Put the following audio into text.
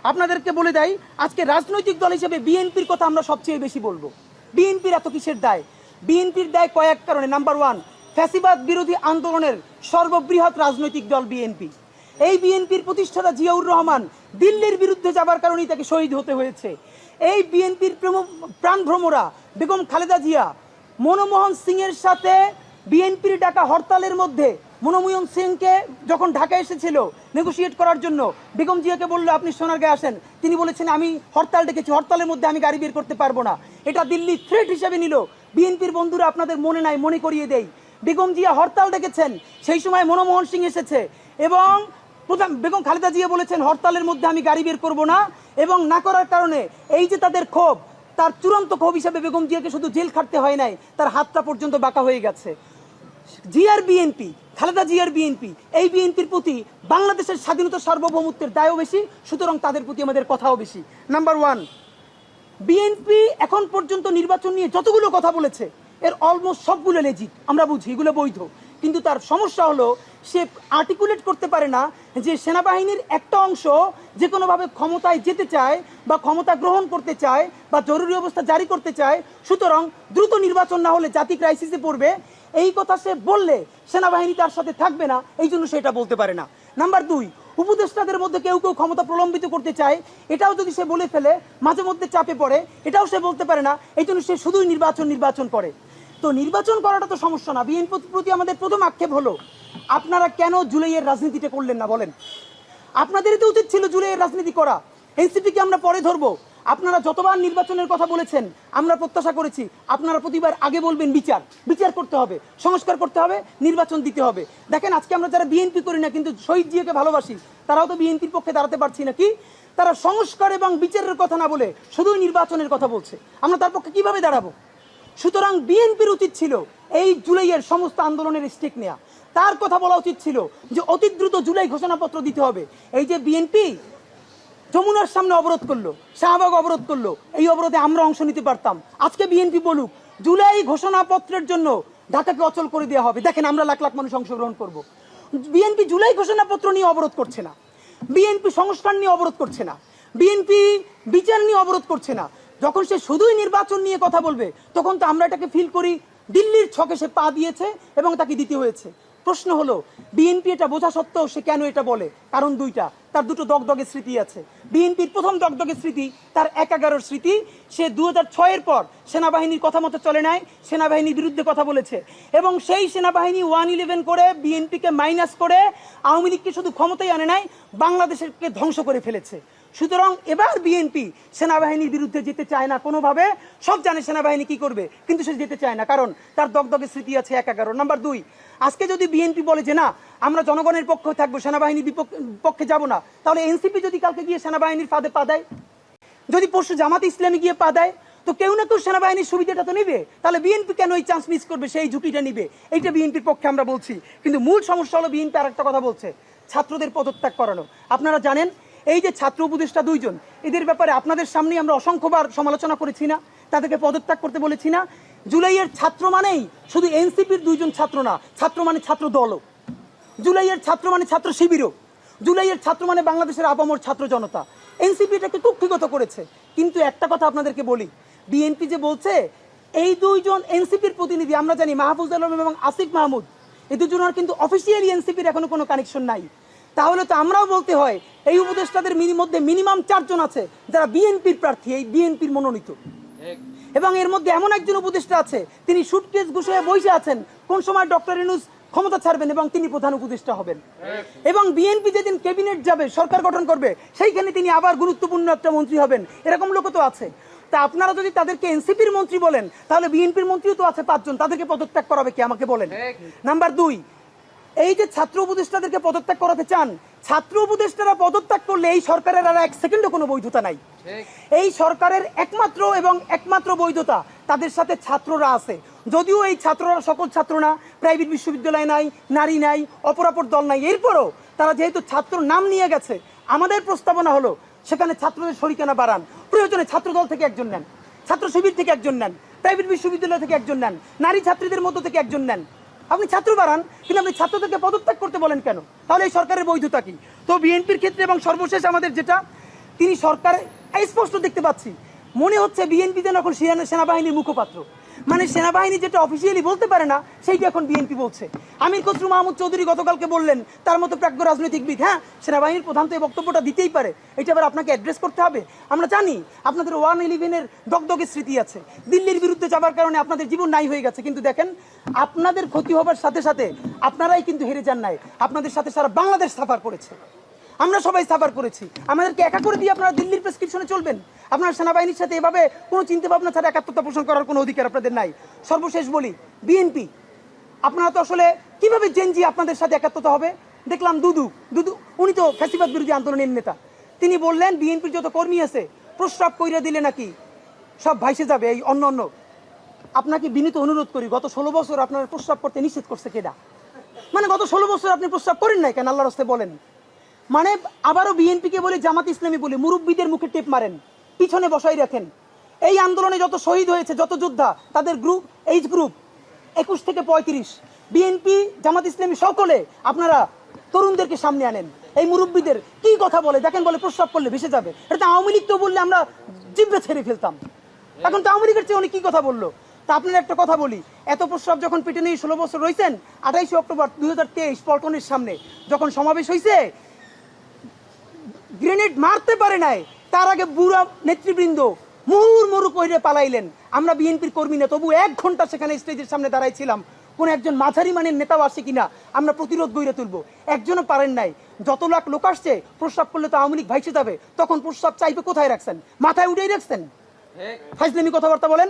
আপনাদেরকে বলে দেয় আজকে রাজনৈতিক দল হিসেবে বিএনপির কথা আমরা সবচেয়ে বেশি বলবো। বিএনপির এত কিসের দায়? বিএনপির দায় কয়েক কারণে। নাম্বার ওয়ান, ফ্যাসিবাদ বিরোধী আন্দোলনের সর্ববৃহৎ রাজনৈতিক দল বিএনপি। এই বিএনপির প্রতিষ্ঠাতা জিয়াউর রহমান দিল্লির বিরুদ্ধে যাবার কারণেই তাকে শহীদ হতে হয়েছে। এই বিএনপির প্রাণভ্রমরা বেগম খালেদা জিয়া মনমোহন সিংয়ের সাথে বিএনপির ডাকা হরতালের মধ্যে মনমোহন সিংকে যখন ঢাকা এসেছিল নেগোশিয়েট করার জন্য, বেগম জিয়াকে বললো আপনি সোনারগাঁয়ে আসেন, তিনি বলেছেন আমি হরতাল ডেকেছি, হরতালের মধ্যে আমি গাড়ি বের করতে পারবো না। এটা দিল্লি থ্রেট হিসেবে নিল। বিএনপির বন্ধুরা আপনাদের মনে নাই, মনে করিয়ে দেই, বেগম জিয়া হরতাল ডেকেছেন, সেই সময় মনমোহন সিং এসেছে এবং বেগম খালেদা জিয়া বলেছেন হরতালের মধ্যে আমি গাড়ি বের করবো না, এবং না করার কারণে এই যে তাদের ক্ষোভ, তার চূড়ান্ত ক্ষোভ হিসাবে বেগম জিয়াকে শুধু জেল খাটতে হয় নাই, তার হাতটা পর্যন্ত বাঁকা হয়ে গেছে। জিয়ার বিএনপি, খালেদা জিয়ার বিএনপি, এই বিএনপির প্রতি বাংলাদেশের স্বাধীনতা সার্বভৌমত্বের দায়ও বেশি, সুতরাং তাদের প্রতি আমাদের কথাও বেশি। নাম্বার ওয়ান, বিএনপি এখন পর্যন্ত নির্বাচন নিয়ে যতগুলো কথা বলেছে এর অলমোস্ট সবগুলো লেজিট, আমরা বুঝি এগুলো বৈধ, কিন্তু তার সমস্যা হলো সে আর্টিকুলেট করতে পারে না যে সেনাবাহিনীর একটা অংশ যে কোনোভাবে ক্ষমতায় যেতে চায় বা ক্ষমতা গ্রহণ করতে চায় বা জরুরি অবস্থা জারি করতে চায়, সুতরাং দ্রুত নির্বাচন না হলে জাতি ক্রাইসিসে পড়বে। এই কথা সে বললে সেনাবাহিনী তার সাথে থাকবে না, এই জন্য সে এটা বলতে পারে না। নাম্বার দুই, উপদেষ্টাদের মধ্যে কেউ কেউ ক্ষমতা প্রলম্বিত করতে চায়, এটাও যদি সে বলে ফেলে মাঝে মধ্যে চাপে পড়ে, এটাও সে বলতে পারে না, এই জন্য সে শুধুই নির্বাচন করে। তো নির্বাচন করাটা তো সমস্যা না। বিএনপির প্রতি আমাদের প্রথম আক্ষেপ হলো আপনারা কেন জুলাইয়ের রাজনীতিটা করলেন না বলেন? আপনাদেরই তো উচিত ছিল জুলাইয়ের রাজনীতি করা। এনসিপিকে আমরা পরে ধরবো। আপনারা যতবার নির্বাচনের কথা বলেছেন আমরা প্রত্যাশা করেছি আপনারা প্রতিবার আগে বলবেন বিচার করতে হবে, সংস্কার করতে হবে, নির্বাচন দিতে হবে। দেখেন আজকে আমরা যারা বিএনপি করি না কিন্তু শহীদ জিয়াকে ভালোবাসি, তারাও তো বিএনপির পক্ষে দাঁড়াতে পারছি না। কি তারা সংস্কার এবং বিচারের কথা না বলে শুধুই নির্বাচনের কথা বলছে, আমরা তার পক্ষে কিভাবে দাঁড়াবো? সুতরাং বিএনপির উচিত ছিল এই জুলাইয়ের সমস্ত আন্দোলনের স্টেক নেওয়া। তার কথা বলা উচিত ছিল যে অতি দ্রুত জুলাই ঘোষণাপত্র দিতে হবে। এই যে বিএনপি যমুনার সামনে অবরোধ করলো, শাহবাগ অবরোধ করলো, এই অবরোধে আমরা অংশ নিতে পারতাম। আজকে বিএনপি বলুক জুলাই ঘোষণাপত্রের জন্য ঢাকাকে অচল করে দেওয়া হবে, দেখেন আমরা লাখ লাখ মানুষ অংশগ্রহণ করব। বিএনপি জুলাই ঘোষণাপত্র নিয়ে অবরোধ করছে না, বিএনপি সংস্কার নিয়ে অবরোধ করছে না, বিএনপি বিচার নিয়ে অবরোধ করছে না। যখন সে শুধুই নির্বাচন নিয়ে কথা বলবে তখন তো আমরা এটাকে ফিল করি দিল্লির ছকে সে পা দিয়েছে এবং তাকে দিতে হয়েছে। প্রশ্ন হলো বিএনপি এটা বোঝা সত্ত্বেও সে কেন এটা বলে? কারণ দুইটা, তার দুটো দগদগে স্মৃতি আছে। বিএনপির প্রথম দগদগে স্মৃতি তার ১/১১ স্মৃতি। সে ২০০৬-এর পর সেনাবাহিনীর কথা মতো চলে নাই, সেনাবাহিনীর বিরুদ্ধে কথা বলেছে এবং সেই সেনাবাহিনী 111 করে বিএনপিকে মাইনাস করে আওয়ামী লীগকে শুধু ক্ষমতায় আনে নাই, বাংলাদেশকে ধ্বংস করে ফেলেছে। সুতরাং এবার বিএনপি সেনাবাহিনীর বিরুদ্ধে যেতে চায় না কোনোভাবে। সব জানে সেনাবাহিনী কি করবে, কিন্তু সে যেতে চায় না কারণ তার দগদগে স্মৃতি আছে ১/১১। নাম্বার দুই, আজকে যদি বিএনপি বলে যে না আমরা জনগণের পক্ষে থাকবো, সেনাবাহিনীর পক্ষে যাব না, তাহলে এনসিপি যদি কালকে গিয়ে সেনাবাহিনীর ফাঁদে পা দেয়, যদি পরশু জামাতে ইসলামী গিয়ে পা দেয়, তো কেউ না কেউ সেনাবাহিনীর সুবিধাটা তো নেবে। তাহলে বিএনপি কেন এই চান্স মিস করবে, সেই ঝুঁকিটা নিবে? এইটা বিএনপির পক্ষে আমরা বলছি। কিন্তু মূল সমস্যা হলো বিএনপি আর একটা কথা বলছে, ছাত্রদের পদত্যাগ করানো। আপনারা জানেন এই যে ছাত্র উপদেষ্টা দুইজন, এদের ব্যাপারে আপনাদের সামনে আমরা অসংখ্যবার সমালোচনা করেছি না, তাদেরকে পদত্যাগ করতে বলেছি না? জুলাইয়ের ছাত্র মানেই শুধু এনসিপির দুইজন ছাত্র না, ছাত্র মানে ছাত্র দলও, জুলাইয়ের ছাত্র মানে ছাত্র শিবিরও, জুলাইয়ের ছাত্র মানে বাংলাদেশের আপামর ছাত্র জনতা। এনসিপি এটাকে কুক্ষিগত করেছে। কিন্তু একটা কথা আপনাদেরকে বলি, বিএনপি যে বলছে এই দুইজন এনসিপির প্রতিনিধি, আমরা জানি মাহফুজ আলম এবং আসিফ মাহমুদ, এই দুজনের কিন্তু অফিসিয়ালি এনসিপির এখনো কোনো কানেকশন নাই। তাহলে তো আমরাও বলতে হয় এই উপদেষ্টাদের মধ্যে মিনিমাম 4 জন আছে যারা বিএনপির প্রার্থী, এই বিএনপির মনোনীত। এবং এর মধ্যে এমন একজন উপদেষ্টা আছে তিনি সুটকেস গুছিয়ে বসে আছেন কোন সময় ডক্টর ইউনূস ক্ষমতা ছাড়বেন এবং তিনি প্রধান উপদেষ্টা হবেন। এবং বিএনপি যেদিন ক্যাবিনেট যাবে, সরকার গঠন করবে, সেইখানে তিনি আবার গুরুত্বপূর্ণ একটা মন্ত্রী হবেন, এরকম লোক তো আছে। তা আপনারা যদি তাদেরকে এনসিপির মন্ত্রী বলেন, তাহলে বিএনপির মন্ত্রীও তো আছে 5 জন, তাদেরকে পদত্যাগ করাবে কে আমাকে বলেন? নাম্বার দুই, এই যে ছাত্র উপদেষ্টাদেরকে পদত্যাগ করাতে চান, ছাত্র উপদেষ্টারা পদত্যাগ করলে এই সরকারের আর 1 সেকেন্ডও কোনো বৈধতা নাই। এই সরকারের একমাত্র বৈধতা তাদের সাথে ছাত্ররা আছে। যদিও এই ছাত্ররা সকল ছাত্র না, প্রাইভেট বিশ্ববিদ্যালয় নাই, নারী নাই, অপরাপর দল নাই, এরপরও তারা যেহেতু ছাত্র নাম নিয়ে গেছে, আমাদের প্রস্তাবনা হলো সেখানে ছাত্রদের শরিকানা বাড়ান। প্রয়োজনে ছাত্র দল থেকে একজন নেন, ছাত্র শিবির থেকে একজন নেন, প্রাইভেট বিশ্ববিদ্যালয় থেকে একজন নেন, নারী ছাত্রীদের মধ্য থেকে একজন নেন। আপনি ছাত্র বাড়ান, কিন্তু আপনি ছাত্রদেরকে পদত্যাগ করতে বলেন কেন? তাহলে এই সরকারের বৈধতা কি? তো বিএনপির ক্ষেত্রে এবং সর্বশেষ আমাদের যেটা, তিনি সরকার স্পষ্ট দেখতে পাচ্ছি মনে হচ্ছে বিএনপি যেন এখন সেনাবাহিনীর মুখপাত্র, মানে সেনাবাহিনী যেটা অফিসিয়ালি বলতে পারে না সেইটা এখন বিএনপি বলছে। আমির খসরু মাহমুদ চৌধুরী গতকালকে বললেন তার মতো প্রাজ্ঞ রাজনৈতিকবিদ, হ্যাঁ সেনাবাহিনীর প্রধান তো এই বক্তব্যটা দিতেই পারে, এটা আবার আপনাকে অ্যাড্রেস করতে হবে। আমরা জানি আপনাদের 111-এর দগদগে স্মৃতি আছে, দিল্লির বিরুদ্ধে যাবার কারণে আপনাদের জীবন নাই হয়ে গেছে, কিন্তু দেখেন আপনাদের ক্ষতি হবার সাথে সাথে আপনারাই কিন্তু হেরে যান নাই, আপনাদের সাথে সারা বাংলাদেশ সাফার করেছে, আমরা সবাই সাফার করেছি। আমাদেরকে একা করে দিয়ে আপনারা দিল্লির প্রেসক্রিপশনে চলবেন? আপনারা সেনাবাহিনীর সাথে এভাবে কোনো চিন্তা ভাবনা ছাড়া একাত্মতা পোষণ করার কোনো অধিকার আপনাদের নাই। সর্বশেষ বলি, বিএনপি আপনারা তো আসলে কিভাবে জেনজি আপনাদের সাথে একাত্মতা হবে? দেখলাম দুদু উনি তো ফ্যাসিবাদ বিরোধী আন্দোলনের নেতা, তিনি বললেন বিএনপির যত কর্মী আছে প্রস্রাব কইরা দিলে নাকি সব ভাইসে যাবে এই অন্য অন্য। আপনাকে বিনীত অনুরোধ করি, গত 16 বছর আপনার প্রস্রাব করতে নিষেধ করছে কেডা? মানে গত 16 বছর আপনি প্রস্রাব করেন নাই কেন? আল্লাহর রাস্তায় বলেন। মানে আবারও বিএনপিকে বলে, জামাত ইসলামী বলে মুরব্বীদের মুখে টেপ মারেন, পিছনে বসাই রাখেন। এই আন্দোলনে যত শহীদ হয়েছে, যত যোদ্ধা, তাদের গ্রুপ, এইজ গ্রুপ 21 থেকে 35, বিএনপি জামাত ইসলামী সকলে আপনারা তরুণদেরকে সামনে আনেন। এই মুরব্বীদের কি কথা বলে দেখেন, বলে প্রস্রাব করলে ভেসে যাবে। এটা তো আওয়ামী লীগ তো বললে আমরা জিভে ছেড়ে ফেলতাম, এখন তো আওয়ামী লীগের চেয়ে উনি কি কথা বললো। তা আপনার একটা কথা বলি, এত প্রস্রাব যখন পেটে নিয়ে 16 বছর রয়েছেন, 28 অক্টোবর 2023 পল্টনের সামনে যখন সমাবেশ হয়েছে, গ্রেনেড মারতে পারে নাই, তার আগে বুড়া নেতৃবৃন্দ মুহুর্মুহু কইরে পালাইলেন। আমরা বিএনপির কর্মী না, তবু 1 ঘন্টা সেখানে স্টেজের সামনে দাঁড়াইছিলাম, কোন একজন মাঝারি মানের নেতাও আসে কিনা আমরা প্রতিরোধ গড়ে তুলবো, একজনও পারেন নাই। যত লাখ লোক আসছে, প্রস্রাব করলে তো আওয়ামী লীগ ভাইসে যাবে, তখন প্রস্রাব চাইবে কোথায় রাখছেন? মাথায় উঠেই রাখছেন? ফাইজলামি কথাবার্তা বলেন।